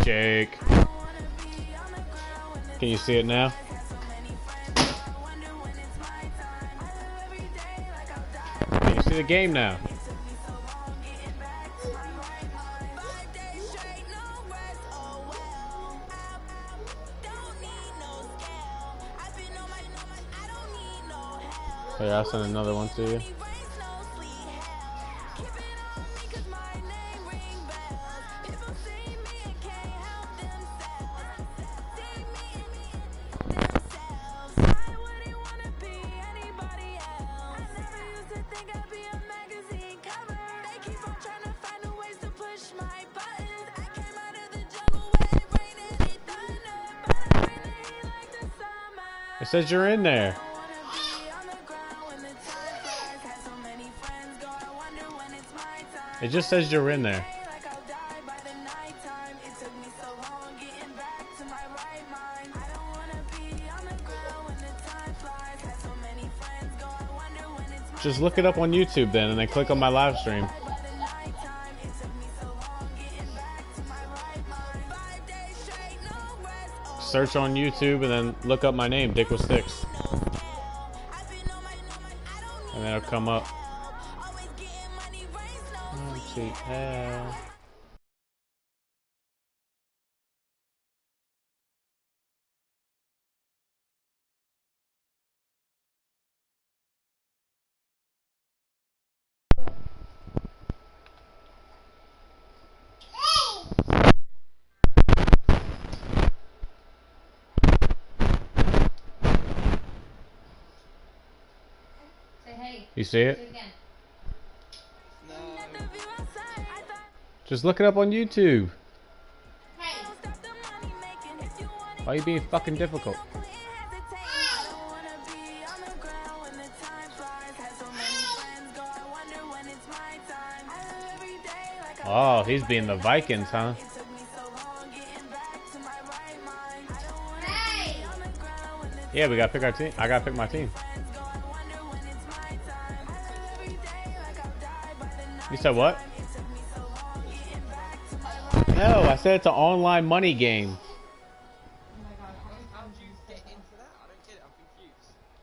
Jake. Can you see it now? Can you see the game now? Hey, I'll send another one to you. It says you're in there. It just says you're in there. Just look it up on YouTube then, and then click on my live stream. Search on YouTube and then look up my name, Dick with Sticks. And then it'll come up. Oh, cheap hell. You see it? No. Just look it up on YouTube. Why are you being fucking difficult? Oh, he's being the Vikings, huh? Yeah, we gotta pick our team. I gotta pick my team. You said what? No, I said it's an online money game.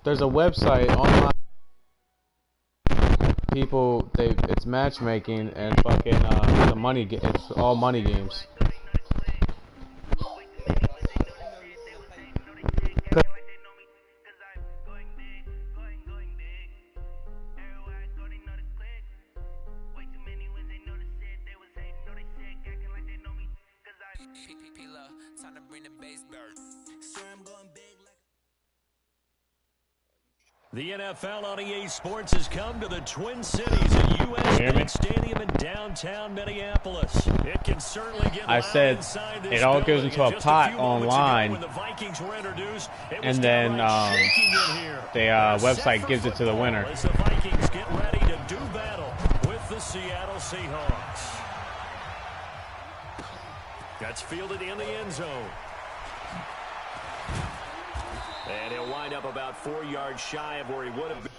There's a website online. People, it's matchmaking and fucking it's a money. It's all money games. The NFL on EA Sports has come to the Twin Cities at U.S. Bank Stadium in downtown Minneapolis. It can certainly get I said it all goes into a pot online, and then the website gives it to the winner. As the Vikings get ready to do battle with the Seattle Seahawks. That's fielded in the end zone. And he'll wind up about 4 yards shy of where he would have been.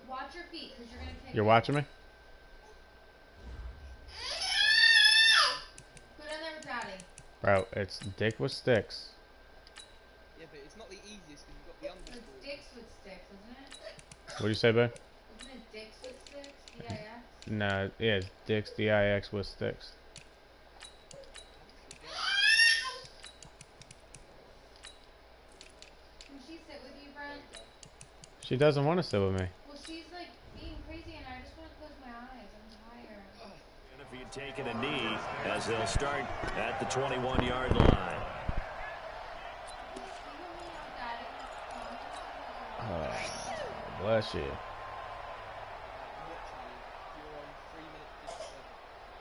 Watch your feet, because you're going to kick. You're watching me? Put in there with Daddy. Bro, it's Dick with Sticks. Yeah, but it's not the easiest because you've got the underscore. It's Dicks with Sticks, isn't it? What'd you say, babe? Isn't it Dicks with Sticks? D-I-X? No, yeah, it's Dick's D-I-X with Sticks. She doesn't want to sit with me. Well, she's like being crazy and I just want to close my eyes. I'm tired. And if he'd taken a knee, as they'll start at the 21-yard line. Oh, bless you.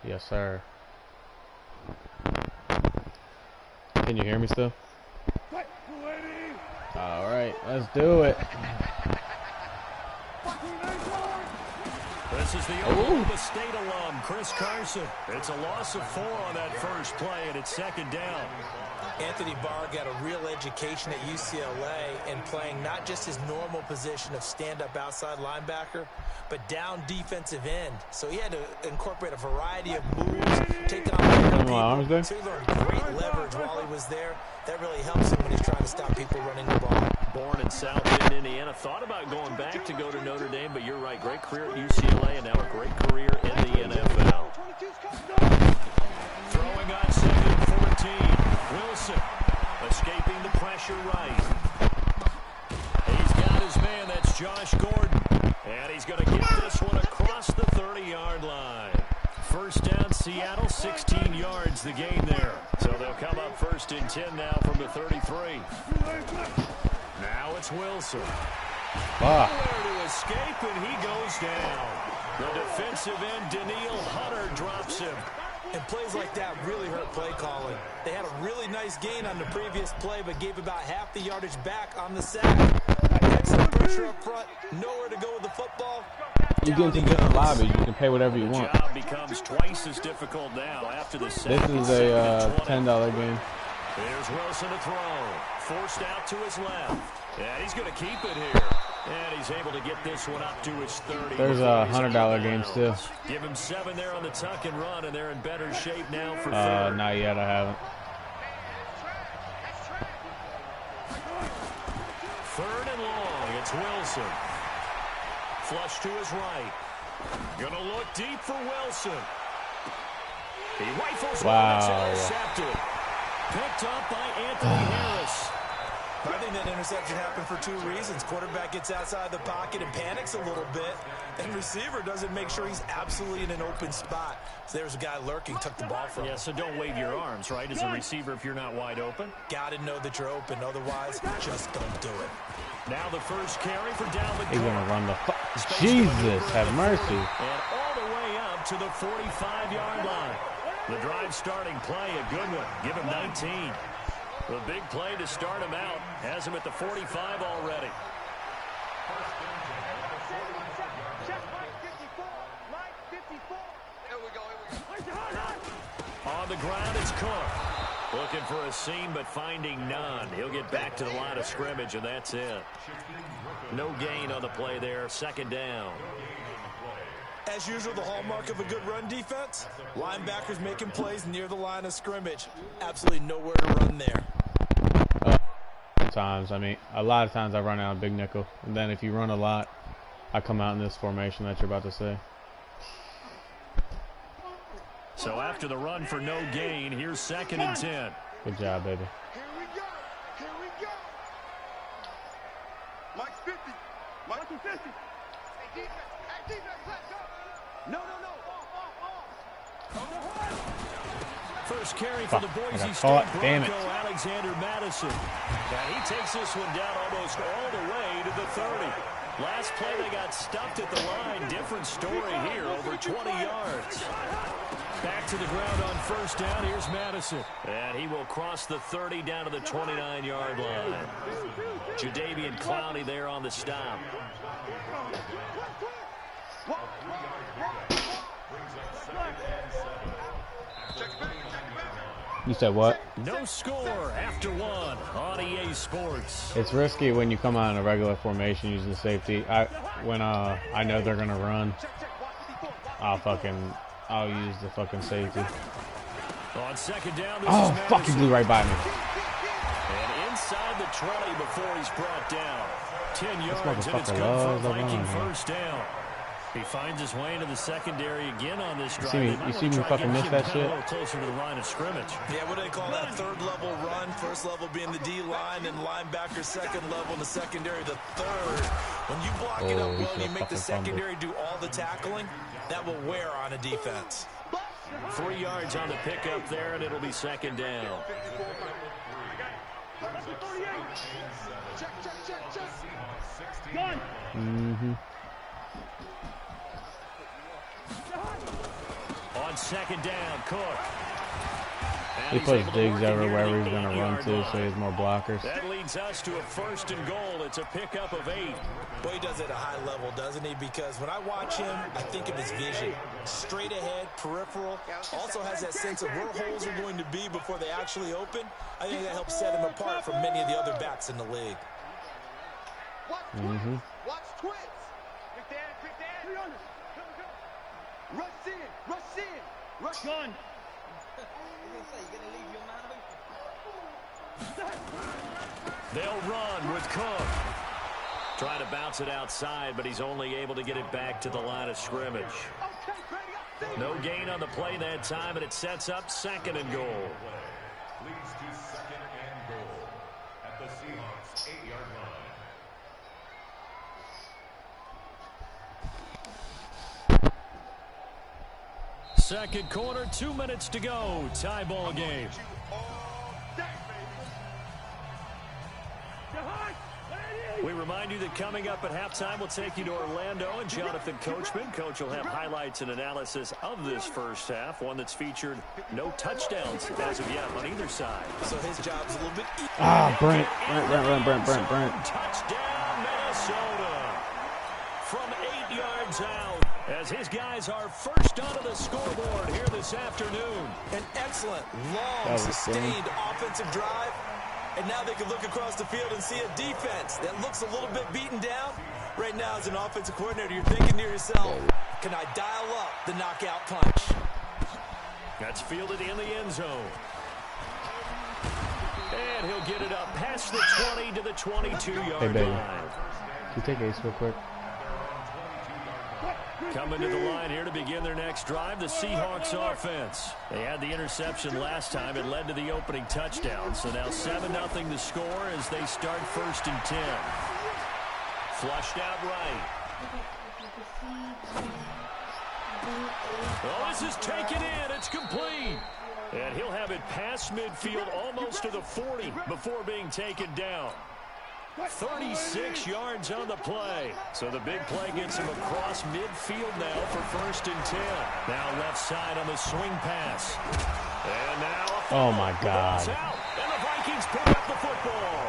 Yes, sir. Can you hear me still? All right, let's do it. This is the Oklahoma State alum, Chris Carson. It's a loss of 4 on that first play, and it's second down. Anthony Barr got a real education at UCLA in playing not just his normal position of stand-up outside linebacker, but down defensive end. So he had to incorporate a variety of moves, taking on people. So he learned great leverage while he was there. That really helps him when he's trying to stop people running the ball. Born in South Bend, Indiana. Thought about going back to go to Notre Dame, but you're right. Great career at UCLA and now a great career in the NFL. Throwing on 2nd and 14. Wilson escaping the pressure right. He's got his man. That's Josh Gordon. And he's going to get this one across the 30-yard line. First down, Seattle, 16 yards the gain there. So they'll come up 1st and 10 now from the 33. Now it's Wilson. Nowhere to escape, and he goes down. The defensive end, Daniil Hunter, drops him. And plays like that really hurt play calling. They had a really nice gain on the previous play, but gave about half the yardage back on the sack. Excellent pressure up front. Nowhere to go with the football. You get into different lobbies. You can pay whatever you want. The job becomes twice as difficult now after the sack. This is a $10 game. There's Wilson to throw. Forced out to his left. And he's going to keep it here. And he's able to get this one up to his 30. There's a $100 game still. Give him 7 there on the tuck and run, and they're in better shape now for 3rd. Not yet, I haven't. 3rd and long, it's Wilson. Flush to his right. Gonna look deep for Wilson. He rifles one, it's intercepted. Picked up by Anthony Harris. I think that interception happened for 2 reasons. Quarterback gets outside the pocket and panics a little bit, and receiver doesn't make sure he's absolutely in an open spot. So there's a guy lurking, took the ball from him. Yeah, so don't wave your arms, right, as a receiver if you're not wide open. Got to know that you're open, otherwise just don't do it. Now the first carry for Dalvin. He's going to run the Jesus, have mercy. And all the way up to the 45-yard line. The drive starting play, a good one. Give him 19. The big play to start him out. Has him at the 45 already. On the ground, it's Cook. Looking for a seam, but finding none. He'll get back to the line of scrimmage, and that's it. No gain on the play there. 2nd down. As usual, the hallmark of a good run defense, linebackers making plays near the line of scrimmage. Absolutely nowhere to run there. Sometimes, I mean, a lot of times I run out of big nickel. And then if you run a lot, I come out in this formation that you're about to say. So after the run for no gain, here's 2nd and 10. Good job, baby. Here we go. Here we go. Mike's 50. Mike's 50. Hey, defense. Hey, defense. Let's go. No. First carry for the Boise State Bronco, Alexander Madison. And he takes this one down almost all the way to the 30. Last play they got stuffed at the line. Different story here, over 20 yards. Back to the ground on 1st down. Here's Madison. And he will cross the 30 down to the 29-yard line. Jadeveon Clowney there on the stop. You said what? No score after 1 on EA Sports. It's risky when you come out in a regular formation using the safety. When I know they're gonna run, I'll use the fucking safety. On 2nd down, oh, fuck, he blew right by me. And inside the 20 before he's brought down. 10 yards, and it's good for a Viking 1st down. He finds his way into the secondary again on this drive. You see me fucking miss that shit? A little closer to the line of scrimmage. Yeah, what do they call that? 3rd level run. 1st level being the D line, and linebacker 2nd level, and the secondary the 3rd. When you block it up well and you make the secondary do all the tackling, that will wear on a defense. 3 yards on the pickup there, and it'll be 2nd down. Mm-hmm. On 2nd down, Cook. He puts digs everywhere he's going to run to, so he has more blockers. That leads us to a 1st and goal. It's a pickup of 8. Well, he does it at a high level, doesn't he? Because when I watch him, I think of his vision. Straight ahead, peripheral. Also has that sense of where holes are going to be before they actually open. I think that helps set him apart from many of the other backs in the league. Mm-hmm. Watch twins. Quick down, quick down. Rush in, rush in, rush on. They'll run with Cook. Trying to bounce it outside, but he's only able to get it back to the line of scrimmage. No gain on the play that time, and it sets up 2nd and goal. Leads to 2nd and goal at the Seahawks 8-yard line. Second quarter, 2 minutes to go. Tie ball game. We remind you that coming up at halftime, we'll take you to Orlando and Jonathan Coachman. Coach will have highlights and analysis of this first half, one that's featured no touchdowns as of yet on either side. So his job's a little bit easier. Brent. Touchdown, Minnesota. From 8 yards out, as his guys are first onto the scoreboard here this afternoon. An excellent, long, sustained offensive drive. And now they can look across the field and see a defense that looks a little bit beaten down. Right now, as an offensive coordinator, you're thinking to yourself, can I dial up the knockout punch? That's fielded in the end zone. And he'll get it up past the 20 to the 22-yard line. Can you take Ace real quick? Coming to the line here to begin their next drive, the Seahawks offense. They had the interception last time. It led to the opening touchdown. So now 7-0 the score as they start 1st and 10. Flushed out right. Oh, this is taken in. It's complete. And he'll have it past midfield almost to the 40 before being taken down. 36 yards on the play. So the big play gets him across midfield now for 1st and 10. Now left side on the swing pass. And now oh my God. Out, and the Vikings pick up the football.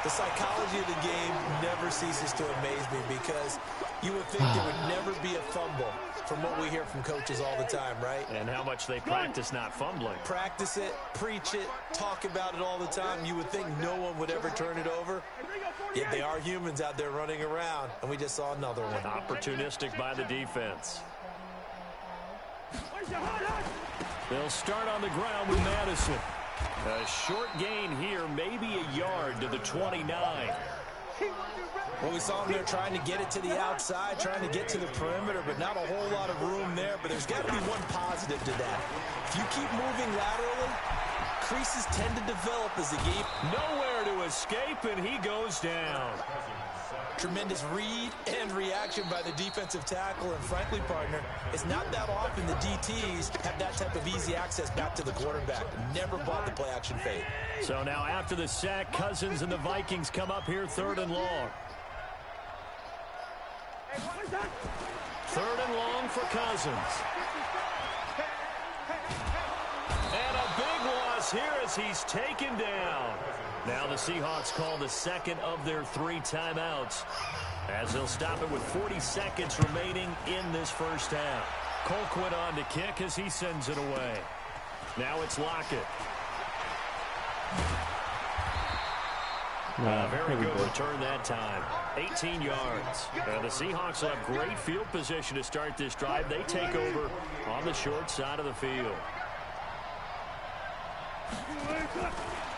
The psychology of the game never ceases to amaze me because you would think there would never be a fumble from what we hear from coaches all the time, right? And how much they practice not fumbling. Practice it, preach it, talk about it all the time. You would think no one would ever turn it over. Yet they are humans out there running around, and we just saw another one. Opportunistic by the defense. They'll start on the ground with Madison. A short gain here, maybe a yard to the 29. Well, we saw him there trying to get it to the outside, trying to get to the perimeter, but not a whole lot of room there. But there's got to be one positive to that. If you keep moving laterally, creases tend to develop as the game. Nowhere to escape, and he goes down. Tremendous read and reaction by the defensive tackle. And frankly, partner, it's not that often the DTs have that type of easy access back to the quarterback. Never bought the play action fade. So now after the sack, Cousins and the Vikings come up here 3rd and long. 3rd and long for Cousins. And a big loss here as he's taken down. Now the Seahawks call the 2nd of their 3 timeouts as they'll stop it with 40 seconds remaining in this first half. Colquitt on to kick as he sends it away. Now it's Lockett. Very good return that time. 18 yards. The Seahawks will have great field position to start this drive. They take over on the short side of the field.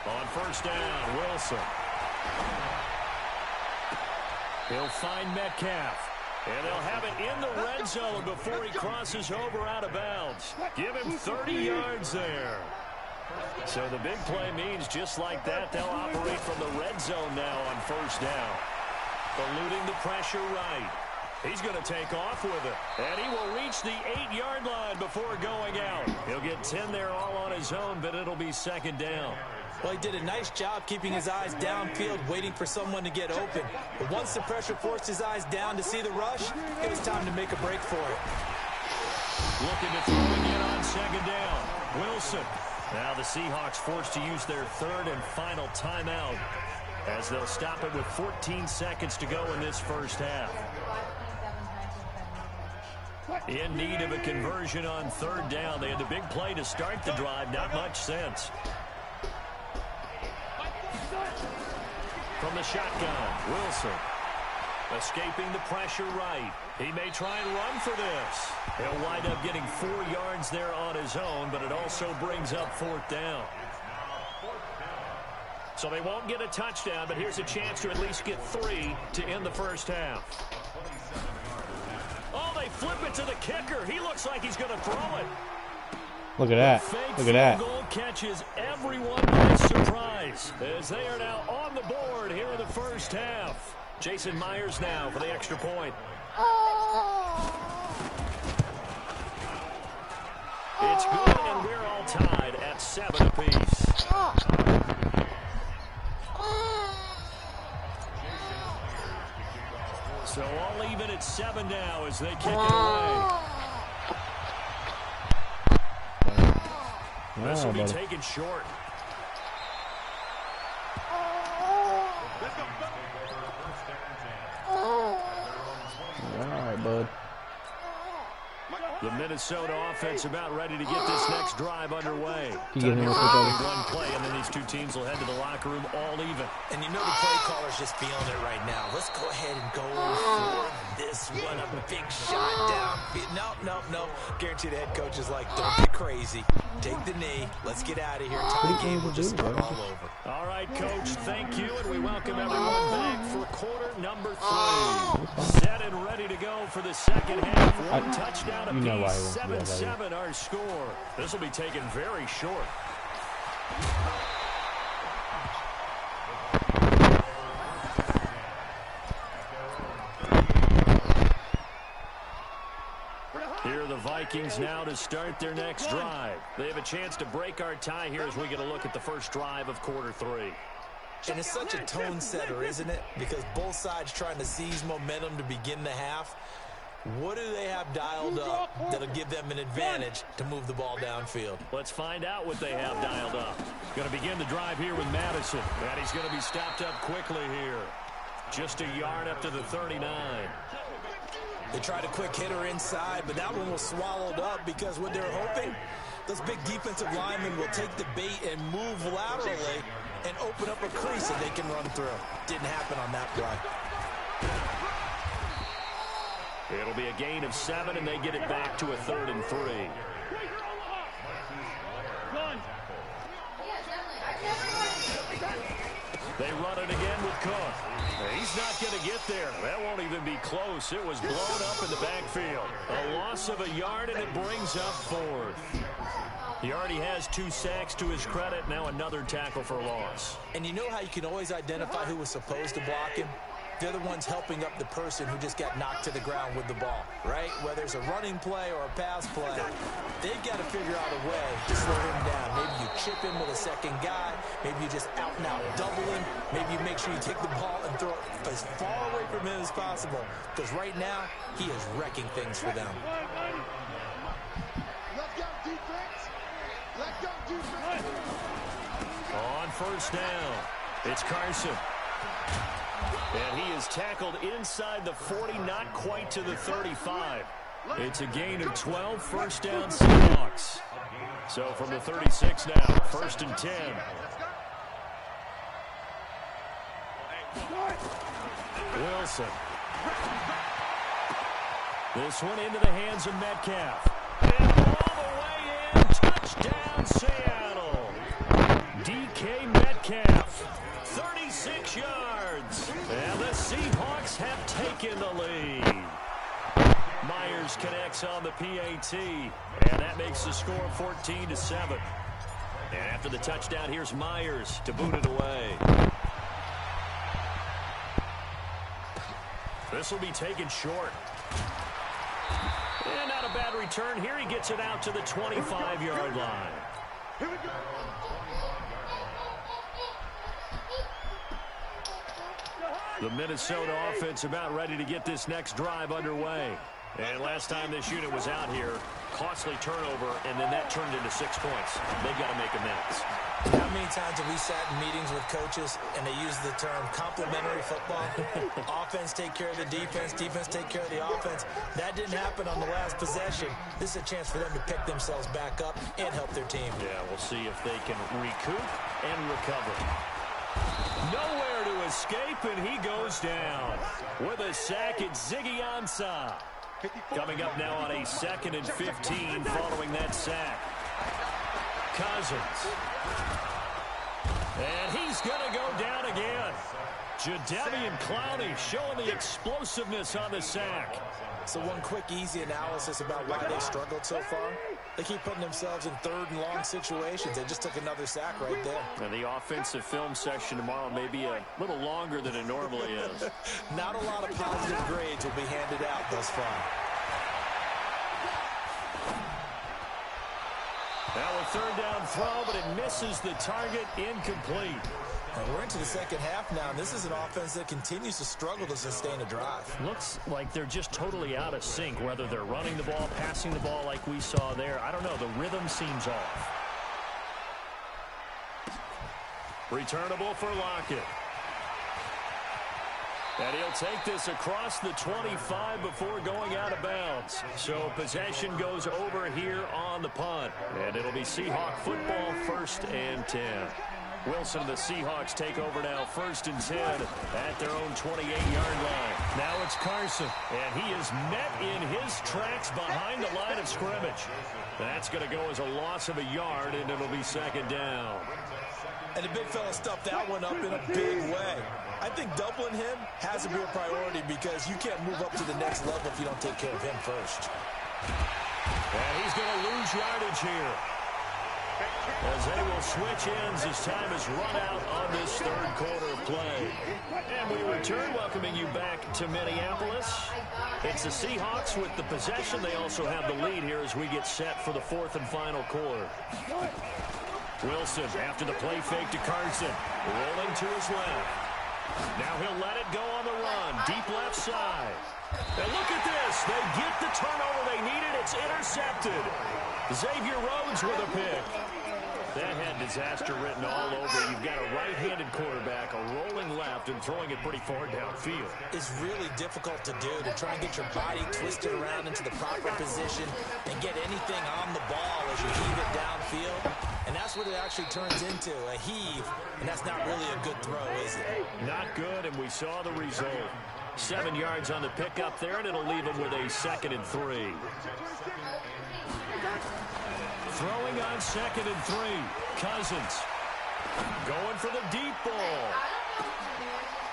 On 1st down, Wilson. He'll find Metcalf. And they'll have it in the red zone before he crosses over out of bounds. Give him 30 yards there. So the big play means just like that, they'll operate from the red zone now on 1st down. Eluding the pressure right. He's going to take off with it. And he will reach the 8-yard line before going out. He'll get 10 there all on his own, but it'll be 2nd down. Well, he did a nice job keeping his eyes downfield, waiting for someone to get open. But once the pressure forced his eyes down to see the rush, it was time to make a break for it. Looking to throw again on 2nd down. Wilson. Now the Seahawks forced to use their third and final timeout as they'll stop it with 14 seconds to go in this first half. In need of a conversion on third down. They had the big play to start the drive. Not much sense. From the shotgun, Wilson. Escaping the pressure right. He may try and run for this. He'll wind up getting 4 yards there on his own, but it also brings up fourth down. So they won't get a touchdown, but here's a chance to at least get 3 to end the first half. Oh, they flip it to the kicker. He looks like he's going to throw it. Look at that. Look at that. Goal catches everyone by surprise as they are now on the board here in the first half. Jason Myers now for the extra point. It's good, and we're all tied at 7 apiece. So all even at 7 now as they kick it away. This will be taken short. All right, bud. The Minnesota offense about ready to get this next drive underway. One play, and then these two teams will head to the locker room all even. And you know the play caller's just feeling it right now. Let's go ahead and go for this one. A big shot down. No. Guarantee the head coach is like, don't get crazy. Take the knee. Let's get out of here. Tie the game. We'll just start all over. All right, Coach, thank you, and we welcome everyone back for quarter number 3. Set and ready to go for the second half. One touchdown apiece. 7-7 our score. This will be taken very short. Here are the Vikings now to start their next drive. They have a chance to break our tie here as we get a look at the first drive of quarter 3. And it's such a tone setter, isn't it? Because both sides trying to seize momentum to begin the half. What do they have dialed up that'll give them an advantage to move the ball downfield? Let's find out what they have dialed up. Going to begin the drive here with Madison. And he's going to be stopped up quickly here. Just a yard up to the 39. They tried a quick hitter inside, but that one was swallowed up because what they're hoping, those big defensive linemen will take the bait and move laterally and open up a crease that they can run through. Didn't happen on that play. It'll be a gain of 7, and they get it back to a 3rd and 3. They run it again with Cook. He's not going to get there. That won't even be close. It was blown up in the backfield. A loss of a yard, and it brings up 4th. He already has 2 sacks to his credit. Now another tackle for loss. And you know how you can always identify who was supposed to block him? They're the ones helping up the person who just got knocked to the ground with the ball, right? Whether it's a running play or a pass play, they've got to figure out a way to slow him down. Maybe you chip him with a second guy. Maybe you just out and out double him. Maybe you make sure you take the ball and throw it as far away from him as possible. Because right now, he is wrecking things for them. Let's go, defense. Let's go, defense. On first down, it's Carson. And he is tackled inside the 40, not quite to the 35. It's a gain of 12, first down Seahawks. So from the 36 now, 1st and 10. Wilson. This one into the hands of Metcalf. And all the way in, touchdown Seattle. DK Metcalf, 36 yards. And the Seahawks have taken the lead. Myers connects on the PAT. And that makes the score 14-7. And after the touchdown, here's Myers to boot it away. This will be taken short. And not a bad return. Here he gets it out to the 25-yard line. Here we go. The Minnesota offense about ready to get this next drive underway. And last time this unit was out here, costly turnover, and then that turned into 6 points. They've got to make amends. How many times have we sat in meetings with coaches and they use the term complementary football? Offense take care of the defense, defense take care of the offense. That didn't happen on the last possession. This is a chance for them to pick themselves back up and help their team. Yeah, we'll see if they can recoup and recover. Nowhere to escape, and he goes down. With a sack, it's Ziggy Ansah. Coming up now on a 2nd and 15 following that sack. Cousins. And he's going to go down again. Jadeveon Clowney showing the explosiveness on the sack. So one quick, easy analysis about why they struggled so far. They keep putting themselves in 3rd and long situations. They just took another sack right there. And the offensive film session tomorrow may be a little longer than it normally is. Not a lot of positive grades will be handed out thus far. Now a 3rd down throw, but it misses the target, incomplete. And we're into the second half now, and this is an offense that continues to struggle to sustain a drive. Looks like they're just totally out of sync, whether they're running the ball, passing the ball like we saw there. I don't know, the rhythm seems off. Returnable for Lockett. And he'll take this across the 25 before going out of bounds. So possession goes over here on the punt. And it'll be Seahawk football, 1st and 10. Wilson and the Seahawks take over now, 1st and 10 at their own 28-yard line. Now it's Carson, and he is met in his tracks behind the line of scrimmage. That's going to go as a loss of a yard, and it'll be 2nd down. And the big fella stuffed that one up in a big way. I think doubling him has to be a priority because you can't move up to the next level if you don't take care of him first. And he's going to lose yardage here, as they will switch ends as time is run out on this 3rd quarter of play. And we return, welcoming you back to Minneapolis. It's the Seahawks with the possession. They also have the lead here as we get set for the 4th and final quarter. Wilson after the play fake to Carson, rolling to his left. Now he'll let it go on the run, deep left side. And look at this, they get the turnover they needed, it's intercepted. Xavier Rhodes with a pick. That had disaster written all over. You've got a right-handed quarterback, a rolling left, and throwing it pretty far downfield. It's really difficult to do, to try and get your body twisted around into the proper position and get anything on the ball as you heave it downfield. And that's what it actually turns into, a heave. And that's not really a good throw, is it? Not good, and we saw the result. 7 yards on the pickup there, and it'll leave him with a 2nd and 3. Throwing on 2nd and 3. Cousins going for the deep ball.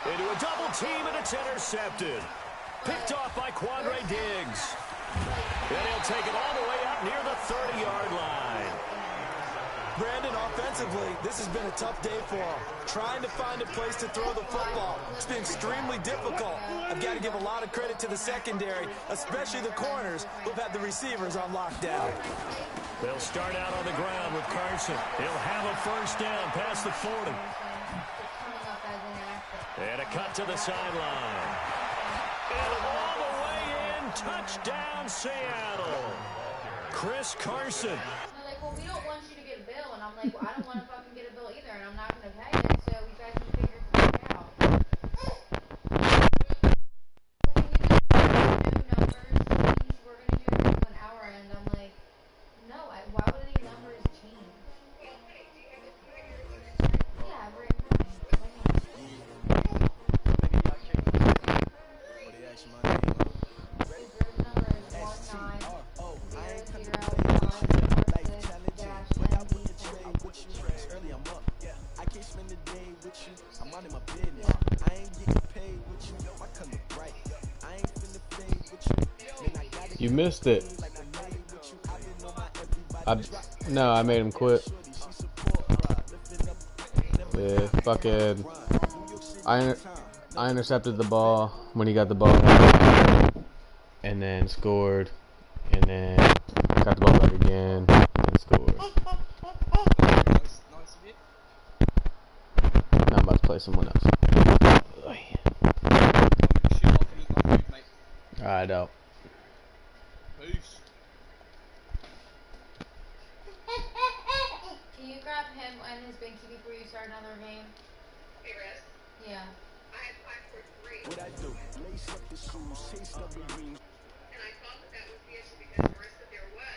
Into a double team, and it's intercepted. Picked off by Quandre Diggs. And he'll take it all the way up near the 30-yard line. Brandon, offensively, this has been a tough day for him. Trying to find a place to throw the football. It's been extremely difficult. I've got to give a lot of credit to the secondary, especially the corners who've had the receivers on lockdown. They'll start out on the ground with Carson. He'll have a 1st down past the 40. And a cut to the sideline. And all the way in, touchdown Seattle. Chris Carson. They're like, well, we don't want you to get a bill. And I'm like, well, I don't want to fucking get a bill either, and I'm not going to pay it, so you guys can figure it out. We're going to do it on our end. I'm like, no, why would these numbers change? Yeah, we're You missed it. No, I made him quit. Yeah, fucking. I intercepted the ball when he got the ball, and then scored, and then got the ball back again and scored. Now I'm about to play someone else. I don't. Peace. grab him and his Binky before you start another game? Hey, Riz. Yeah. I had 5 for 3. What I do? Lace up the shoes, chase up the green.